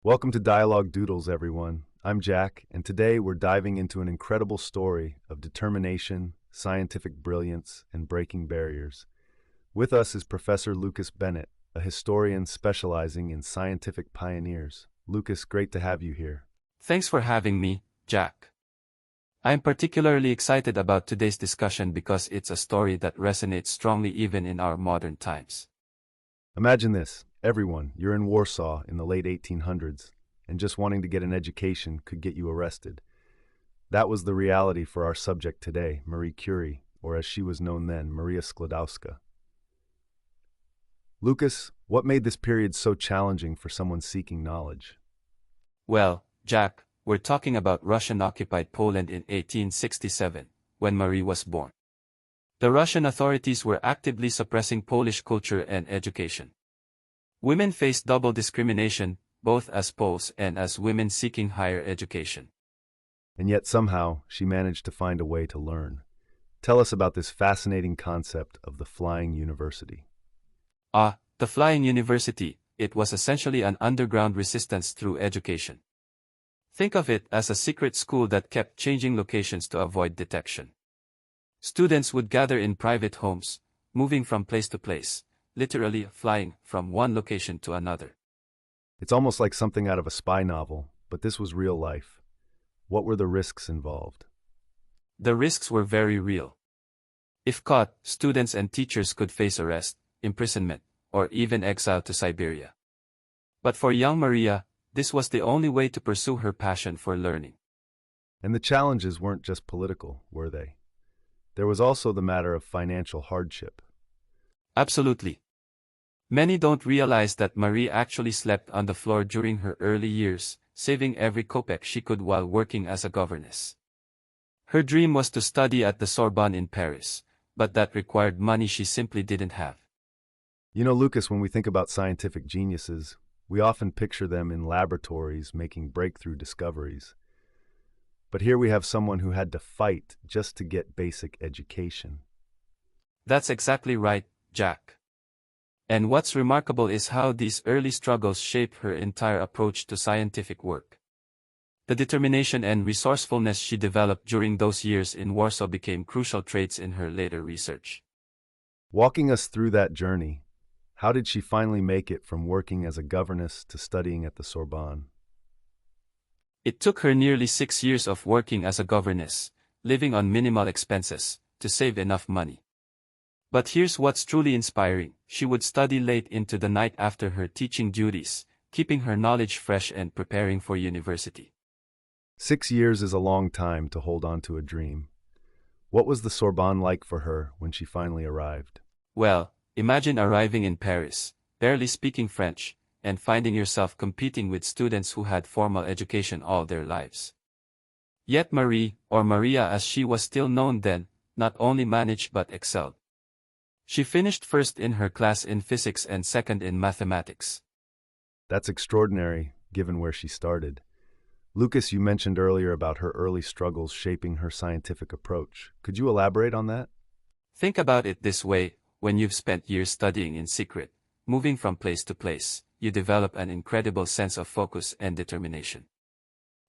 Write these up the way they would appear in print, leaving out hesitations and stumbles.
Welcome to Dialogue Doodles, everyone. I'm Jack, and today we're diving into an incredible story of determination, scientific brilliance, and breaking barriers. With us is Professor Lucas Bennett, a historian specializing in scientific pioneers. Lucas, great to have you here. Thanks for having me, Jack. I'm particularly excited about today's discussion because it's a story that resonates strongly even in our modern times. Imagine this, everyone, you're in Warsaw in the late 1800s, and just wanting to get an education could get you arrested. That was the reality for our subject today, Marie Curie, or as she was known then, Maria Sklodowska. Lucas, what made this period so challenging for someone seeking knowledge? Well, Jack, we're talking about Russian-occupied Poland in 1867, when Marie was born. The Russian authorities were actively suppressing Polish culture and education. Women faced double discrimination, both as Poles and as women seeking higher education. And yet somehow she managed to find a way to learn. Tell us about this fascinating concept of the flying university. The Flying University, it was essentially an underground resistance through education. Think of it as a secret school that kept changing locations to avoid detection. Students would gather in private homes, moving from place to place, literally flying from one location to another. It's almost like something out of a spy novel, but this was real life. What were the risks involved? The risks were very real. If caught, students and teachers could face arrest, imprisonment, or even exile to Siberia. But for young Maria, this was the only way to pursue her passion for learning. And the challenges weren't just political, were they? There was also the matter of financial hardship. Absolutely. Many don't realize that Marie actually slept on the floor during her early years, saving every kopeck she could while working as a governess. Her dream was to study at the Sorbonne in Paris, but that required money she simply didn't have. You know, Lucas, when we think about scientific geniuses, we often picture them in laboratories making breakthrough discoveries. But here we have someone who had to fight just to get basic education. That's exactly right, Jack. And what's remarkable is how these early struggles shaped her entire approach to scientific work. The determination and resourcefulness she developed during those years in Warsaw became crucial traits in her later research. Walking us through that journey, how did she finally make it from working as a governess to studying at the Sorbonne? It took her nearly 6 years of working as a governess, living on minimal expenses, to save enough money. But here's what's truly inspiring: she would study late into the night after her teaching duties, keeping her knowledge fresh and preparing for university. 6 years is a long time to hold on to a dream. What was the Sorbonne like for her when she finally arrived? Well, imagine arriving in Paris, barely speaking French, and finding yourself competing with students who had formal education all their lives. Yet Marie, or Maria as she was still known then, not only managed but excelled. She finished first in her class in physics and second in mathematics. That's extraordinary, given where she started. Lucas, you mentioned earlier about her early struggles shaping her scientific approach. Could you elaborate on that? Think about it this way: when you've spent years studying in secret, moving from place to place, you develop an incredible sense of focus and determination.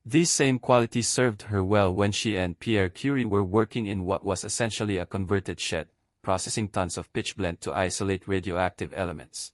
These same qualities served her well when she and Marie Curie were working in what was essentially a converted shed, processing tons of pitchblende to isolate radioactive elements.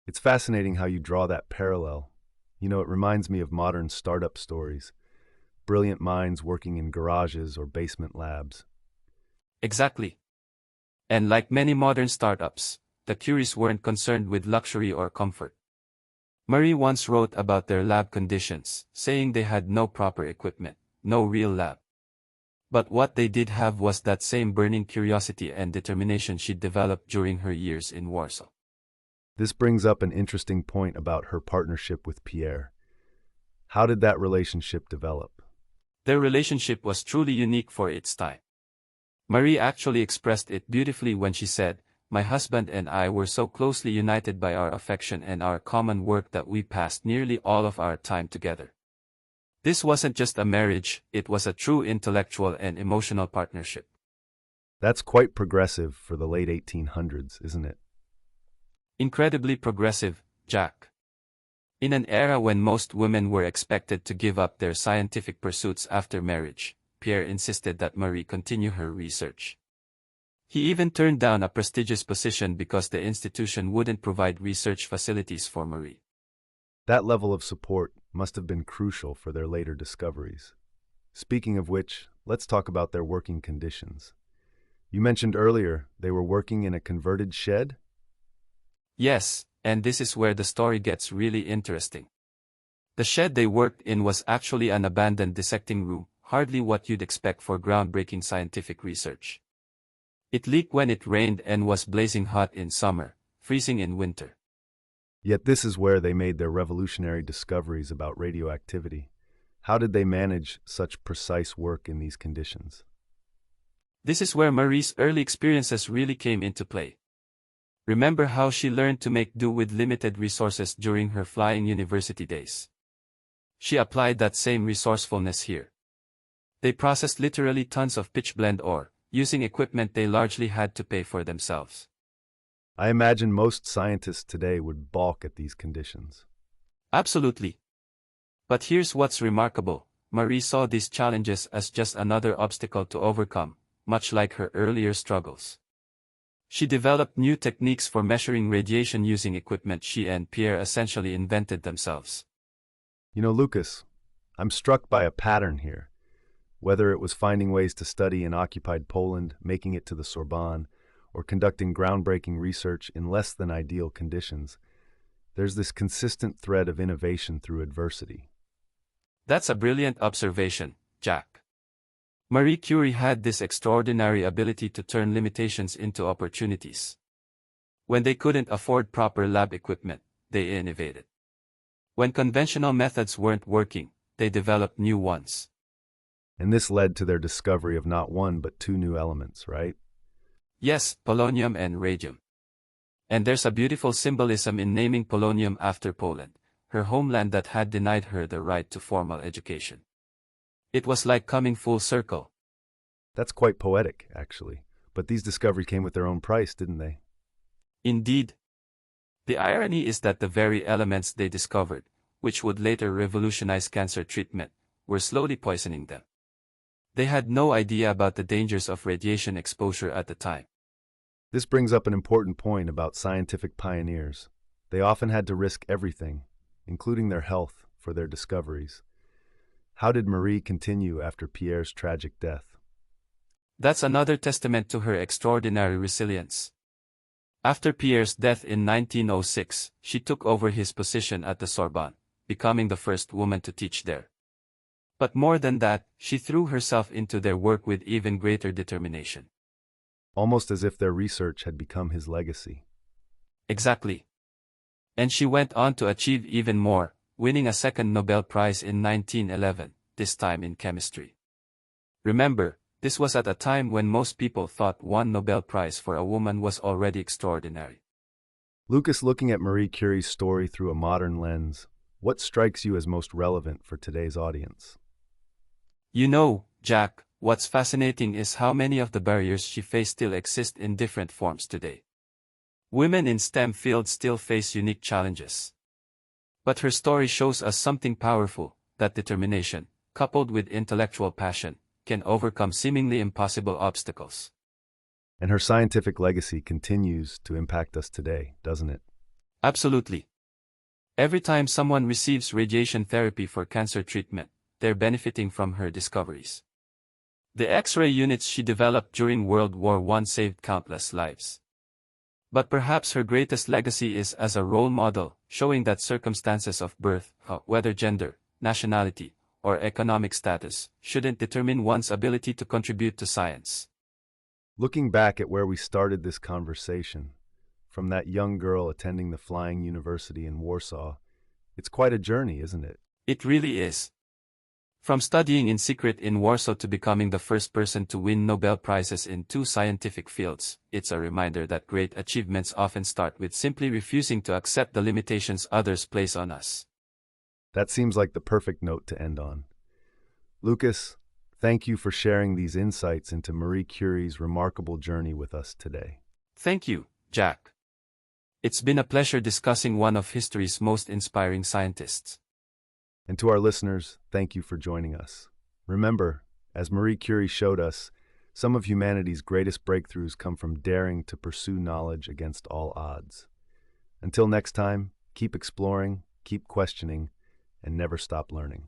It's fascinating how you draw that parallel. You know, it reminds me of modern startup stories. Brilliant minds working in garages or basement labs. Exactly. And like many modern startups, the Curies weren't concerned with luxury or comfort. Marie once wrote about their lab conditions, saying they had no proper equipment, no real lab. But what they did have was that same burning curiosity and determination she developed during her years in Warsaw. This brings up an interesting point about her partnership with Pierre. How did that relationship develop? Their relationship was truly unique for its time. Marie actually expressed it beautifully when she said, "My husband and I were so closely united by our affection and our common work that we passed nearly all of our time together." This wasn't just a marriage, it was a true intellectual and emotional partnership. That's quite progressive for the late 1800s, isn't it? Incredibly progressive, Jack. In an era when most women were expected to give up their scientific pursuits after marriage, Pierre insisted that Marie continue her research. He even turned down a prestigious position because the institution wouldn't provide research facilities for Marie. That level of support must have been crucial for their later discoveries. Speaking of which, let's talk about their working conditions. You mentioned earlier they were working in a converted shed? Yes, and this is where the story gets really interesting. The shed they worked in was actually an abandoned dissecting room, hardly what you'd expect for groundbreaking scientific research. It leaked when it rained and was blazing hot in summer, freezing in winter. Yet this is where they made their revolutionary discoveries about radioactivity. How did they manage such precise work in these conditions? This is where Marie's early experiences really came into play. Remember how she learned to make do with limited resources during her flying university days? She applied that same resourcefulness here. They processed literally tons of pitchblende ore, using equipment they largely had to pay for themselves. I imagine most scientists today would balk at these conditions. Absolutely. But here's what's remarkable: Marie saw these challenges as just another obstacle to overcome, much like her earlier struggles. She developed new techniques for measuring radiation using equipment she and Pierre essentially invented themselves. You know, Lucas, I'm struck by a pattern here. Whether it was finding ways to study in occupied Poland, making it to the Sorbonne, or conducting groundbreaking research in less than ideal conditions, there's this consistent thread of innovation through adversity. That's a brilliant observation, Jack. Marie Curie had this extraordinary ability to turn limitations into opportunities. When they couldn't afford proper lab equipment, they innovated. When conventional methods weren't working, they developed new ones. And this led to their discovery of not one but two new elements, right? Yes, polonium and radium. And there's a beautiful symbolism in naming polonium after Poland, her homeland that had denied her the right to formal education. It was like coming full circle. That's quite poetic, actually. But these discoveries came with their own price, didn't they? Indeed. The irony is that the very elements they discovered, which would later revolutionize cancer treatment, were slowly poisoning them. They had no idea about the dangers of radiation exposure at the time. This brings up an important point about scientific pioneers. They often had to risk everything, including their health, for their discoveries. How did Marie continue after Pierre's tragic death? That's another testament to her extraordinary resilience. After Pierre's death in 1906, she took over his position at the Sorbonne, becoming the first woman to teach there. But more than that, she threw herself into their work with even greater determination. Almost as if their research had become his legacy. Exactly. And she went on to achieve even more, winning a second Nobel Prize in 1911, this time in chemistry. Remember, this was at a time when most people thought one Nobel Prize for a woman was already extraordinary. Lucas, looking at Marie Curie's story through a modern lens, what strikes you as most relevant for today's audience? You know, Jack, what's fascinating is how many of the barriers she faced still exist in different forms today. Women in STEM fields still face unique challenges. But her story shows us something powerful: that determination, coupled with intellectual passion, can overcome seemingly impossible obstacles. And her scientific legacy continues to impact us today, doesn't it? Absolutely. Every time someone receives radiation therapy for cancer treatment, they're benefiting from her discoveries. The X-ray units she developed during World War I saved countless lives. But perhaps her greatest legacy is as a role model, showing that circumstances of birth, whether gender, nationality, or economic status, shouldn't determine one's ability to contribute to science. Looking back at where we started this conversation, from that young girl attending the Flying University in Warsaw, it's quite a journey, isn't it? It really is. From studying in secret in Warsaw to becoming the first person to win Nobel Prizes in two scientific fields, it's a reminder that great achievements often start with simply refusing to accept the limitations others place on us. That seems like the perfect note to end on. Lucas, thank you for sharing these insights into Marie Curie's remarkable journey with us today. Thank you, Jack. It's been a pleasure discussing one of history's most inspiring scientists. And to our listeners, thank you for joining us. Remember, as Marie Curie showed us, some of humanity's greatest breakthroughs come from daring to pursue knowledge against all odds. Until next time, keep exploring, keep questioning, and never stop learning.